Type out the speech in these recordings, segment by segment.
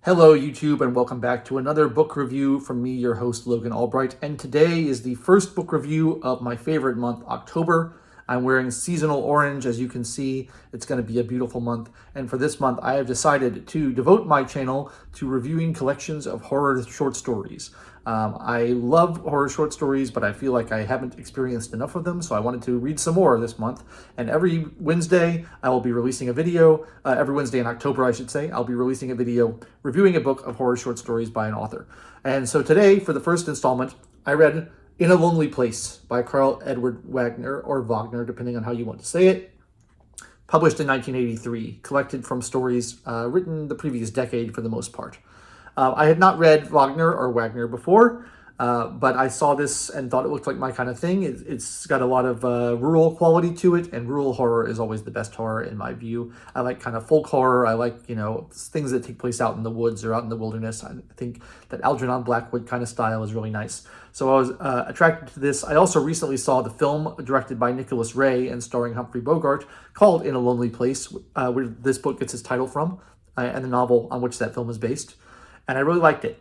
Hello, YouTube, and welcome back to another book review from me, your host, Logan Albright. And today is the first book review of my favorite month, October. I'm wearing seasonal orange. As you can see, it's going to be a beautiful month. And for this month, I have decided to devote my channel to reviewing collections of horror short stories. I love horror short stories, but I feel like I haven't experienced enough of them, so I wanted to read some more this month. And every Wednesday, I will be releasing a video. Every Wednesday in October, I should say, I'll be releasing a video reviewing a book of horror short stories by an author. And so today, for the first installment, I read In a Lonely Place by Karl Edward Wagner, or Wagner, depending on how you want to say it. Published in 1983, collected from stories written the previous decade for the most part. I had not read Wagner before, but I saw this and thought it looked like my kind of thing. It's got a lot of rural quality to it, and rural horror is always the best horror in my view. I like kind of folk horror. I like, things that take place out in the woods or out in the wilderness. I think that Algernon Blackwood kind of style is really nice. So I was attracted to this. I also recently saw the film directed by Nicholas Ray and starring Humphrey Bogart called In a Lonely Place, where this book gets its title from, and the novel on which that film is based. And I really liked it.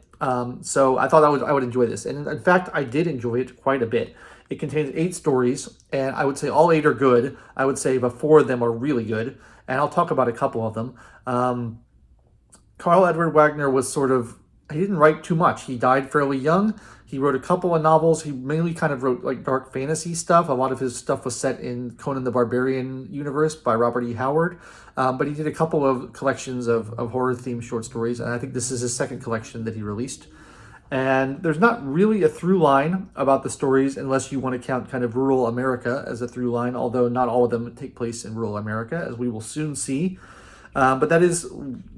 So I thought I would enjoy this. And in fact, I did enjoy it quite a bit. It contains 8 stories, and I would say all 8 are good. I would say about 4 of them are really good, and I'll talk about a couple of them. Karl Edward Wagner he didn't write too much. He died fairly young. He wrote a couple of novels. He mainly kind of wrote like dark fantasy stuff. A lot of his stuff was set in Conan the Barbarian universe by Robert E. Howard. But he did a couple of collections of horror-themed short stories, and I think this is his second collection that he released. And there's not really a through line about the stories unless you want to count kind of rural America as a through line, although not all of them take place in rural America, as we will soon see. But that is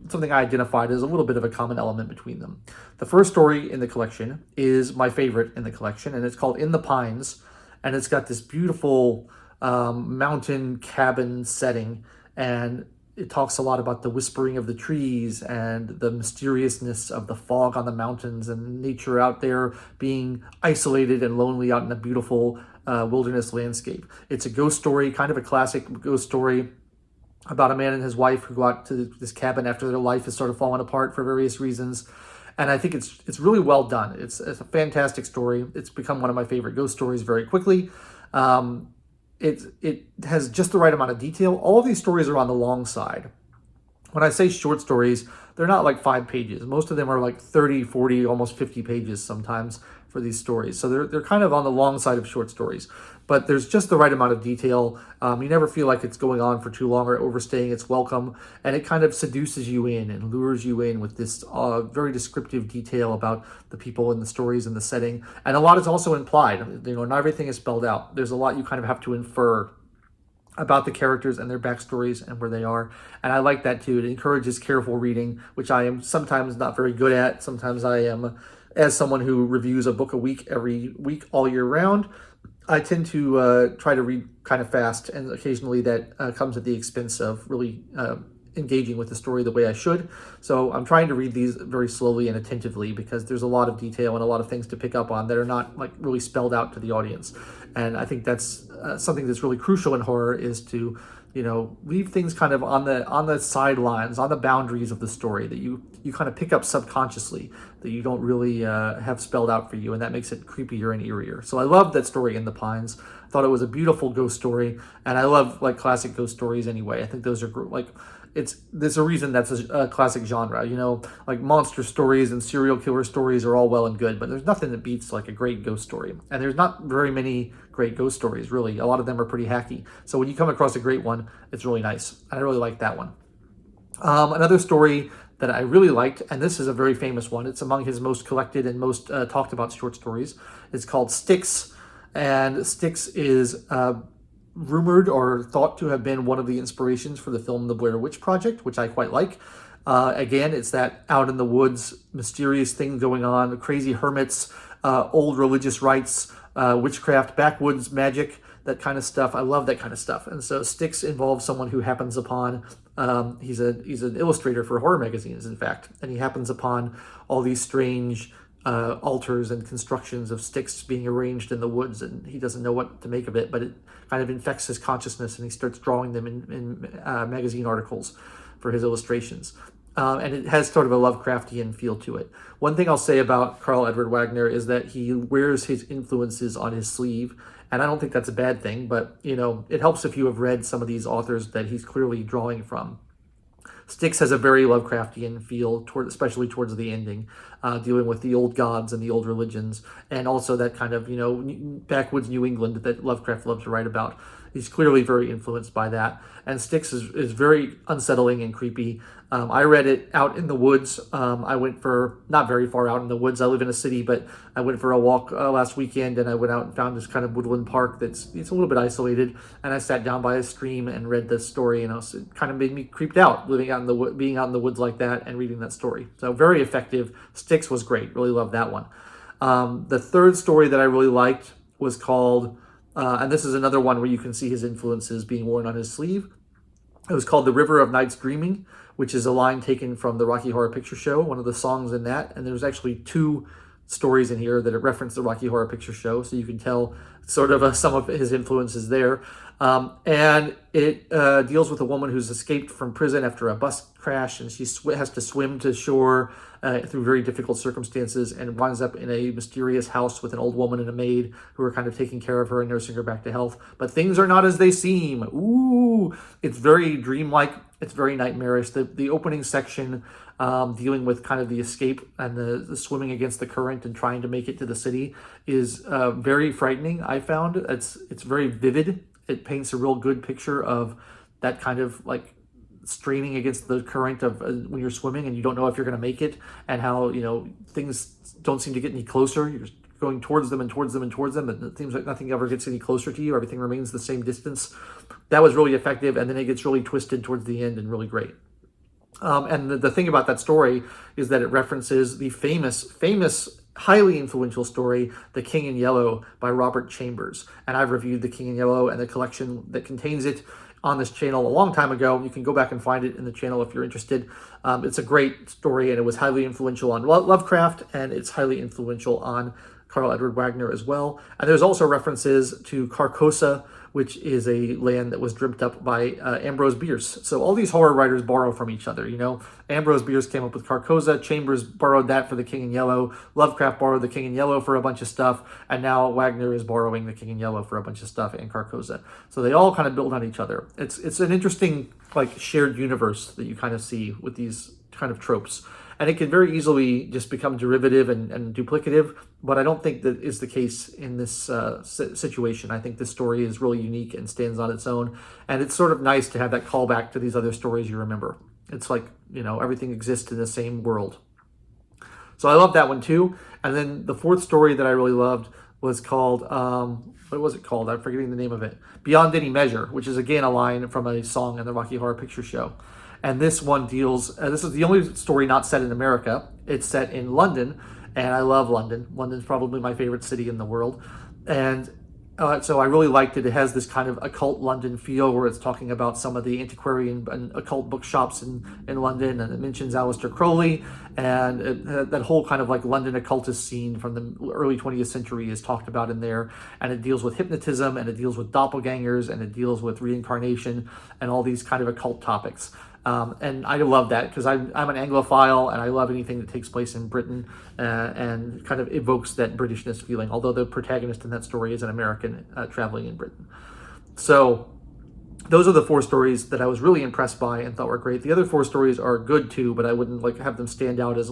something I identified as a little bit of a common element between them. The first story in the collection is my favorite in the collection, and it's called In the Pines, and it's got this beautiful mountain cabin setting, and it talks a lot about the whispering of the trees and the mysteriousness of the fog on the mountains and nature out there being isolated and lonely out in a beautiful wilderness landscape. It's a ghost story, kind of a classic ghost story, about a man and his wife who go out to this cabin after their life has sort of fallen apart for various reasons. And I think it's really well done. It's a fantastic story. It's become one of my favorite ghost stories very quickly. It has just the right amount of detail. All of these stories are on the long side. When I say short stories, they're not like 5 pages. Most of them are like 30, 40, almost 50 pages sometimes for these stories. So they're kind of on the long side of short stories. But there's just the right amount of detail. You never feel like it's going on for too long or overstaying its welcome. And it kind of seduces you in and lures you in with this very descriptive detail about the people and the stories and the setting. And a lot is also implied. Not everything is spelled out. There's a lot you kind of have to infer about the characters and their backstories and where they are. And I like that too. It encourages careful reading, which I am sometimes not very good at. Sometimes I am, as someone who reviews a book a week every week all year round, I tend to try to read kind of fast, and occasionally that comes at the expense of really engaging with the story the way I should. So I'm trying to read these very slowly and attentively because there's a lot of detail and a lot of things to pick up on that are not like really spelled out to the audience. And I think that's something that's really crucial in horror, is to leave things kind of on the sidelines, on the boundaries of the story that you kind of pick up subconsciously, that you don't really have spelled out for you, and that makes it creepier and eerier. So I love that story In the Pines. I thought it was a beautiful ghost story, and I love like classic ghost stories anyway. I think those are like, there's a reason that's a classic genre. Like monster stories and serial killer stories are all well and good, but there's nothing that beats like a great ghost story. And there's not very many great ghost stories, really. A lot of them are pretty hacky. So when you come across a great one, it's really nice. And I really like that one. Another story that I really liked, and this is a very famous one. It's among his most collected and most talked about short stories. It's called Styx. And Styx is rumored or thought to have been one of the inspirations for the film The Blair Witch Project, which I quite like. Again, it's that out in the woods, mysterious thing going on, crazy hermits, old religious rites, witchcraft, backwoods magic, that kind of stuff. I love that kind of stuff. And so Styx involves someone who happens upon, he's an illustrator for horror magazines, in fact, and he happens upon all these strange altars and constructions of sticks being arranged in the woods, and he doesn't know what to make of it, but it kind of infects his consciousness, and he starts drawing them in magazine articles for his illustrations. and it has sort of a Lovecraftian feel to it. One thing I'll say about Karl Edward Wagner is that he wears his influences on his sleeve, and I don't think that's a bad thing, but it helps if you have read some of these authors that he's clearly drawing from. Styx has a very Lovecraftian feel, especially towards the ending, dealing with the old gods and the old religions, and also that kind of, backwoods New England that Lovecraft loves to write about. He's clearly very influenced by that. And Styx is very unsettling and creepy. I read it out in the woods. I went for, not very far out in the woods. I live in a city, but I went for a walk last weekend, and I went out and found this kind of woodland park it's a little bit isolated. And I sat down by a stream and read this story, and it kind of made me creeped out, being out in the woods like that and reading that story. So very effective. Styx was great. Really loved that one. The third story that I really liked was called, and this is another one where you can see his influences being worn on his sleeve. It was called The River of Night's Dreaming, which is a line taken from the Rocky Horror Picture Show, one of the songs in that. And there's actually two stories in here that reference the Rocky Horror Picture Show, so you can tell sort of some of his influences there. And it deals with a woman who's escaped from prison after a bus crash, and she has to swim to shore through very difficult circumstances, and winds up in a mysterious house with an old woman and a maid who are kind of taking care of her and nursing her back to health. But things are not as they seem. Ooh, it's very dreamlike. It's very nightmarish. The opening section, dealing with kind of the escape and the swimming against the current and trying to make it to the city, is very frightening. I found it's very vivid. It paints a real good picture of that kind of like straining against the current of when you're swimming and you don't know if you're going to make it, and how things don't seem to get any closer. You're just going towards them and towards them and towards them, and it seems like nothing ever gets any closer to you. Everything remains the same distance. That was really effective, and then it gets really twisted towards the end and really great. And the thing about that story is that it references the famous, highly influential story, The King in Yellow by Robert Chambers. And I've reviewed The King in Yellow and the collection that contains it on this channel a long time ago. You can go back and find it in the channel if you're interested. It's a great story, and it was highly influential on Lovecraft, and it's highly influential on Karl Edward Wagner as well. And there's also references to Carcosa, which is a land that was dreamt up by Ambrose Bierce. So all these horror writers borrow from each other, Ambrose Bierce came up with Carcosa, Chambers borrowed that for The King in Yellow, Lovecraft borrowed The King in Yellow for a bunch of stuff, and now Wagner is borrowing The King in Yellow for a bunch of stuff and Carcosa. So they all kind of build on each other. It's an interesting shared universe that you kind of see with these kind of tropes. And it can very easily just become derivative and duplicative, but I don't think that is the case in this situation. I think this story is really unique and stands on its own, and it's sort of nice to have that callback to these other stories you remember. It's like, everything exists in the same world. So I love that one too. And then the fourth story that I really loved was called, what was it called? I'm forgetting the name of it. Beyond Any Measure, which is again a line from a song in the Rocky Horror Picture Show. And this one deals, this is the only story not set in America. It's set in London, and I love London. London's probably my favorite city in the world. And so I really liked it. It has this kind of occult London feel, where it's talking about some of the antiquarian and occult bookshops in London, and it mentions Aleister Crowley, and that whole kind of London occultist scene from the early 20th century is talked about in there. And it deals with hypnotism, and it deals with doppelgangers, and it deals with reincarnation, and all these kind of occult topics. And I love that because I'm an Anglophile, and I love anything that takes place in Britain and kind of evokes that Britishness feeling, although the protagonist in that story is an American traveling in Britain. So those are the four stories that I was really impressed by and thought were great. The other four stories are good too, but I wouldn't have them stand out as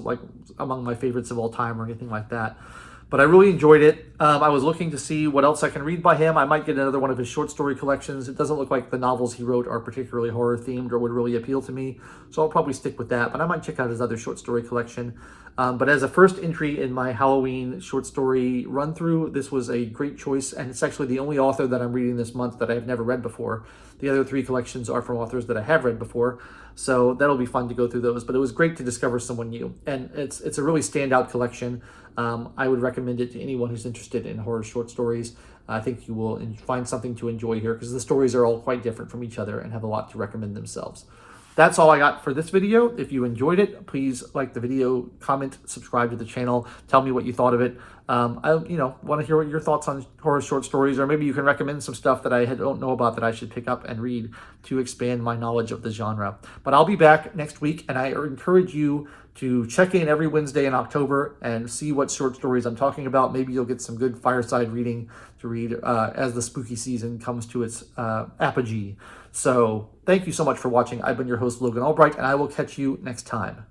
among my favorites of all time or anything like that. But I really enjoyed it. I was looking to see what else I can read by him. I might get another one of his short story collections. It doesn't look like the novels he wrote are particularly horror themed or would really appeal to me, so I'll probably stick with that. But I might check out his other short story collection. But as a first entry in my Halloween short story run through, this was a great choice, and it's actually the only author that I'm reading this month that I've never read before. The other three collections are from authors that I have read before, so that'll be fun to go through those. But it was great to discover someone new, and it's a really standout collection. I would recommend it to anyone who's interested in horror short stories. I think you will find something to enjoy here because the stories are all quite different from each other and have a lot to recommend themselves. That's all I got for this video. If you enjoyed it, please like the video, comment, subscribe to the channel, tell me what you thought of it. I want to hear what your thoughts on horror short stories, or maybe you can recommend some stuff that I don't know about that I should pick up and read to expand my knowledge of the genre. But I'll be back next week, and I encourage you to check in every Wednesday in October and see what short stories I'm talking about. Maybe you'll get some good fireside reading to read as the spooky season comes to its apogee. So thank you so much for watching. I've been your host, Logan Albright, and I will catch you next time.